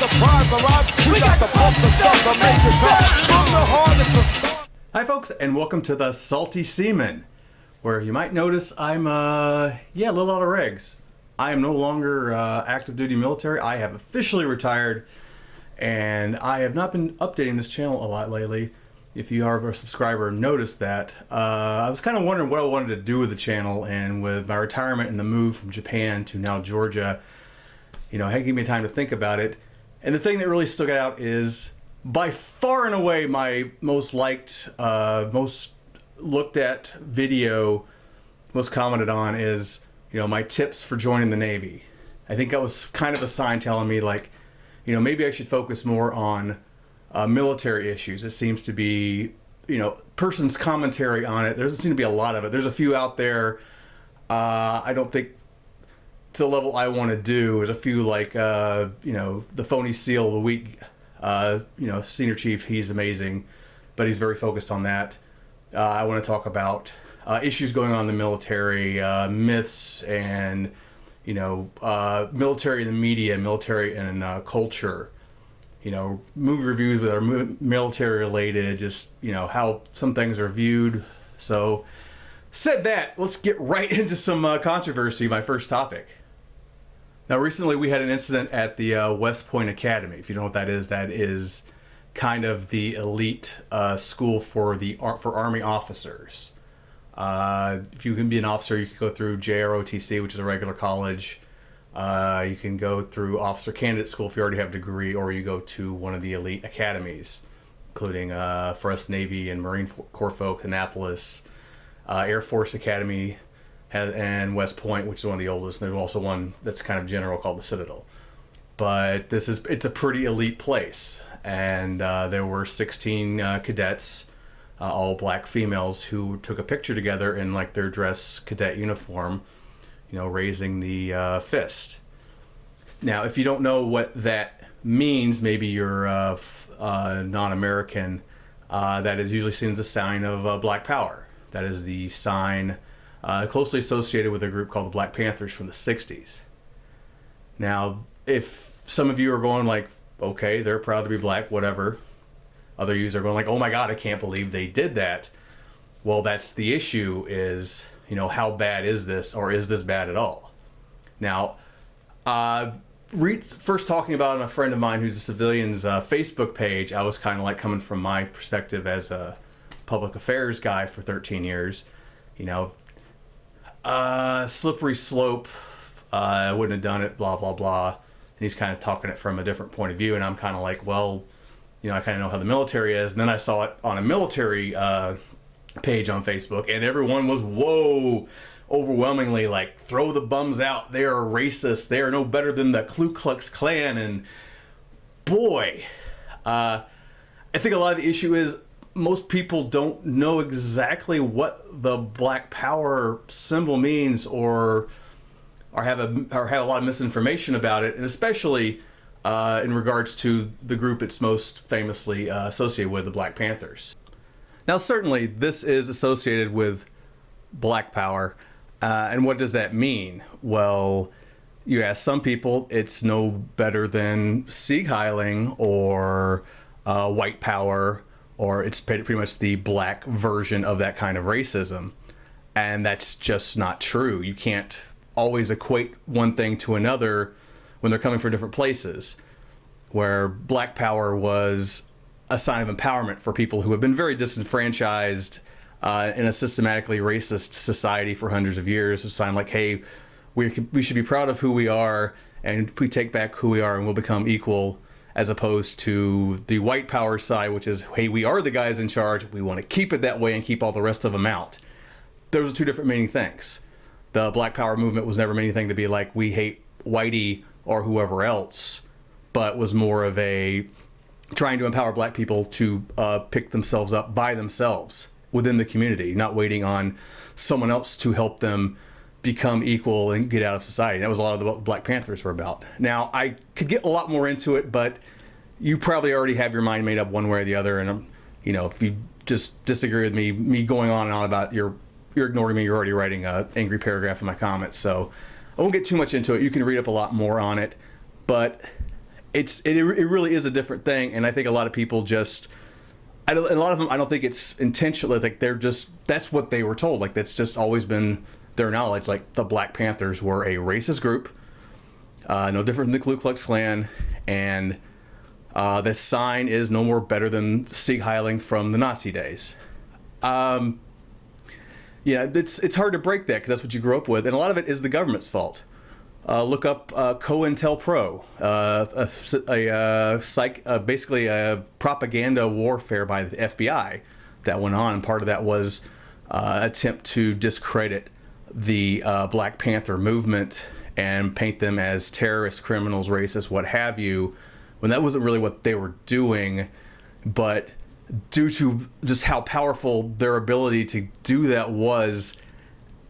prize arrives, we got to pump the stuff to make it tough. From the heart it's a start. Hi folks, and welcome to the Salty Seaman, where you might notice I'm a little out of regs. I am no longer active duty military. I have officially retired, and I have not been updating this channel a lot lately. If you are a subscriber, notice that. I was kind of wondering what I wanted to do with the channel, and with my retirement and the move from Japan to now Georgia, it gave me time to think about it. And the thing that really stuck out is, by far and away, my most liked, most looked at video, most commented on is, my tips for joining the Navy. I think that was kind of a sign telling me, like, maybe I should focus more on military issues. It seems to be, person's commentary on it. There doesn't seem to be a lot of it. There's a few out there. I don't think to the level I want to do. There's a few like, the phony SEAL of the week, senior chief. He's amazing, but he's very focused on that. I want to talk about issues going on in the military, myths, and military in the media, military and culture. Movie reviews that are military related, just, how some things are viewed. So, said that, let's get right into some controversy, my first topic. Now, recently we had an incident at the West Point Academy. If you know what that is kind of the elite school for Army officers. If you can be an officer, you can go through JROTC, which is a regular college. You can go through officer candidate school if you already have a degree, or you go to one of the elite academies, including for us Navy and Marine Corps folk, Annapolis, Air Force Academy, and West Point, which is one of the oldest. And there's also one that's kind of general called the Citadel. But it's a pretty elite place, and there were 16 cadets, all black females, who took a picture together in like their dress cadet uniform, raising the fist. Now, if you don't know what that means, maybe you're non-American, that is usually seen as a sign of black power. That is the sign closely associated with a group called the Black Panthers from the 60s. Now, if some of you are going like, okay, they're proud to be black, whatever. Other users are going like, oh my God, I can't believe they did that. Well, that's the issue is, how bad is this, or is this bad at all? Now, first talking about a friend of mine who's a civilian's Facebook page, I was kind of like coming from my perspective as a public affairs guy for 13 years. Slippery slope, I wouldn't have done it, blah, blah, blah. And he's kind of talking it from a different point of view, and I'm kind of like, well, I kind of know how the military is. And then I saw it on a military page on Facebook, and everyone was, whoa, overwhelmingly like, throw the bums out, they are racist, they are no better than the Ku Klux Klan. And boy, I think a lot of the issue is most people don't know exactly what the black power symbol means, or have a lot of misinformation about it, and especially in regards to the group it's most famously associated with, the Black Panthers. Now, certainly, this is associated with black power, and what does that mean? Well, you ask some people, it's no better than Sieg Heiling or white power, or it's pretty much the black version of that kind of racism, and that's just not true. You can't always equate one thing to another when they're coming from different places, where black power was a sign of empowerment for people who have been very disenfranchised in a systematically racist society for hundreds of years. It's a sign like, hey, we should be proud of who we are, and we take back who we are and we'll become equal, as opposed to the white power side, which is, hey, we are the guys in charge, we want to keep it that way and keep all the rest of them out. Those are two different meaning things. The black power movement was never meant anything to be like, we hate whitey or whoever else, but was more of a trying to empower black people to pick themselves up by themselves within the community, not waiting on someone else to help them become equal and get out of society. That was a lot of what the Black Panthers were about. Now, I could get a lot more into it, but you probably already have your mind made up one way or the other. And, if you just disagree with me going on and on about you're ignoring me, you're already writing an angry paragraph in my comments. So I won't get too much into it. You can read up a lot more on it. But it really is a different thing, and I think a lot of people just. A lot of them, I don't think it's intentional. Like that's what they were told. Like that's just always been their knowledge. Like the Black Panthers were a racist group, no different than the Ku Klux Klan, and the sign is no more better than Sieg Heiling from the Nazi days. Yeah, it's hard to break that because that's what you grew up with, and a lot of it is the government's fault. Look up COINTELPRO, basically a propaganda warfare by the FBI that went on. And part of that was attempt to discredit the Black Panther movement and paint them as terrorists, criminals, racists, what have you, when that wasn't really what they were doing. But due to just how powerful their ability to do that was,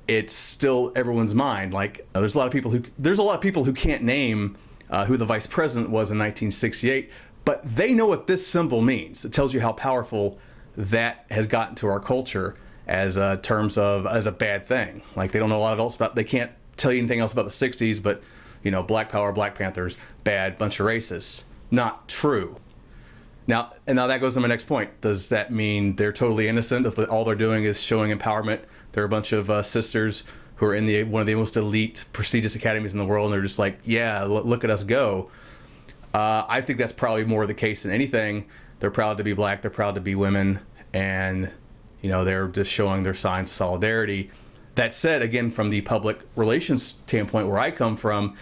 it's still everyone's mind. Like there's a lot of people who can't name who the vice president was in 1968, but they know what this symbol means. It tells you how powerful that has gotten to our culture as terms of as a bad thing. Like they don't know a lot else about. They can't tell you anything else about the 60s, but Black Power, Black Panthers, bad, bunch of racists. Not true. Now that goes to my next point. Does that mean they're totally innocent if all they're doing is showing empowerment? They're a bunch of sisters who are in one of the most elite, prestigious academies in the world, and they're just like, yeah, look at us go. I think that's probably more the case than anything. They're proud to be Black, they're proud to be women, and they're just showing their signs of solidarity. That said, again, from the public relations standpoint where I come from,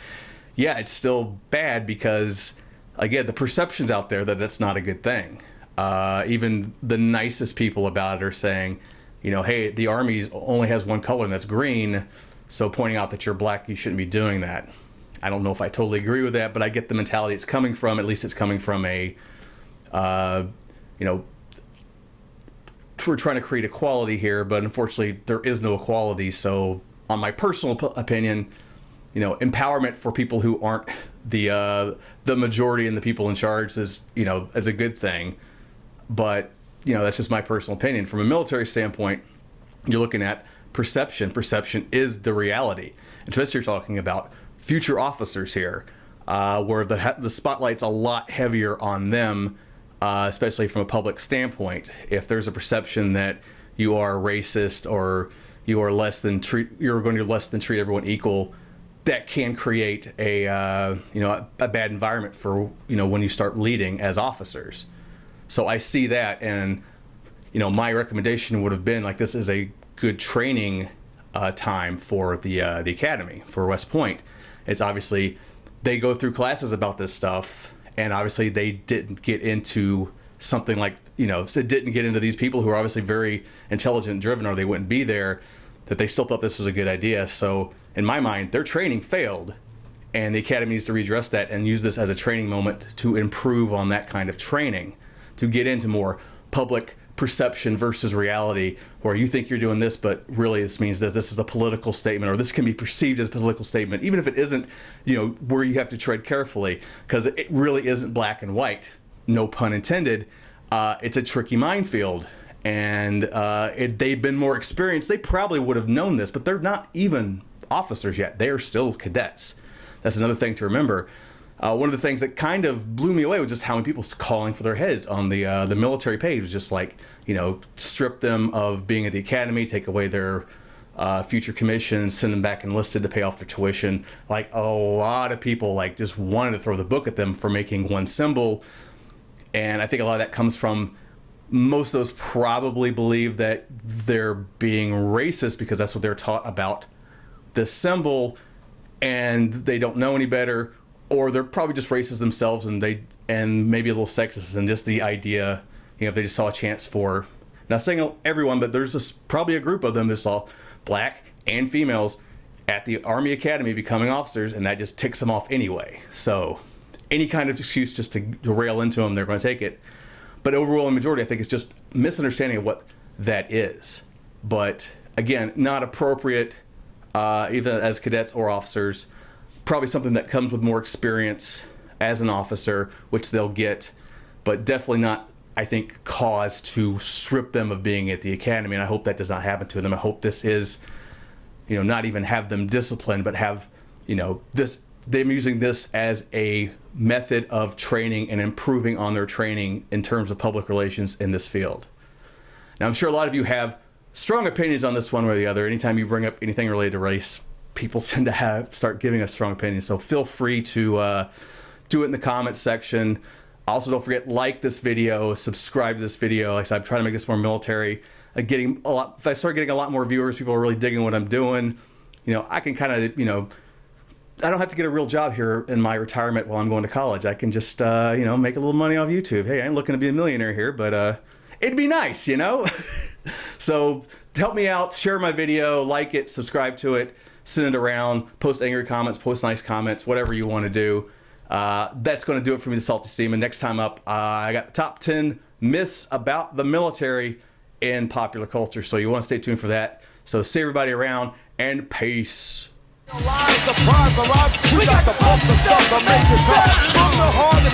yeah, it's still bad because, again, the perception's out there that that's not a good thing. Even the nicest people about it are saying, hey, the Army only has one color, and that's green, so pointing out that you're Black, you shouldn't be doing that. I don't know if I totally agree with that, but I get the mentality it's coming from. At least it's coming from a, we're trying to create equality here, but unfortunately there is no equality. So on my personal opinion, empowerment for people who aren't the majority and the people in charge is a good thing. But that's just my personal opinion. From a military standpoint, you're looking at perception. Perception is the reality. And especially you're talking about future officers here, where the spotlight's a lot heavier on them, especially from a public standpoint. If there's a perception that you are racist or you're going to less than treat everyone equal, that can create a bad environment for when you start leading as officers. So I see that, and my recommendation would have been like, this is a good training time for the academy for West Point. It's obviously they go through classes about this stuff, and obviously they didn't get into something like it didn't get into these people who are obviously very intelligent and driven, or they wouldn't be there. That they still thought this was a good idea. So in my mind, their training failed, and the academy needs to redress that and use this as a training moment to improve on that kind of training, to get into more public perception versus reality, where you think you're doing this, but really this means that this is a political statement, or this can be perceived as a political statement, even if it isn't, where you have to tread carefully, because it really isn't black and white, no pun intended. It's a tricky minefield, and they've been more experienced. They probably would have known this, but they're not even officers yet. They are still cadets. That's another thing to remember. One of the things that kind of blew me away was just how many people calling for their heads on the military page. Was just like, strip them of being at the academy, take away their future commissions, send them back enlisted to pay off their tuition. Like a lot of people just wanted to throw the book at them for making one symbol. And I think a lot of that comes from most of those probably believe that they're being racist because that's what they're taught about this symbol, and they don't know any better. Or they're probably just racist themselves, and maybe a little sexist, and just the idea, if they just saw a chance for, not saying everyone, but there's probably a group of them that saw black and females at the Army Academy becoming officers, and that just ticks them off anyway. So any kind of excuse just to rail into them, they're going to take it. But overwhelming majority, I think, is just misunderstanding of what that is. But again, not appropriate, either as cadets or officers. Probably something that comes with more experience as an officer, which they'll get, but definitely not, I think, cause to strip them of being at the academy. And I hope that does not happen to them. I hope this is, not even have them disciplined, but have, this them using this as a method of training and improving on their training in terms of public relations in this field. Now, I'm sure a lot of you have strong opinions on this one way or the other. Anytime you bring up anything related to race, people tend to start giving us strong opinions. So feel free to do it in the comments section. Also, don't forget, like this video, subscribe to this video. Like I said, I'm trying to make this more military. If I start getting a lot more viewers, people are really digging what I'm doing. You know, I can kind of, you know, I don't have to get a real job here in my retirement while I'm going to college. I can just, you know, make a little money off YouTube. Hey, I ain't looking to be a millionaire here, but it'd be nice, you know? So help me out, share my video, like it, subscribe to it, send it around, post angry comments, post nice comments, whatever you want to do. That's going to do it for me, the Salty Seaman. Next time up, I got the top 10 myths about the military in popular culture. So you want to stay tuned for that. So see everybody around, and peace. Lies, the prize arrives. We got to pump the stuff to make it tough. From the hard to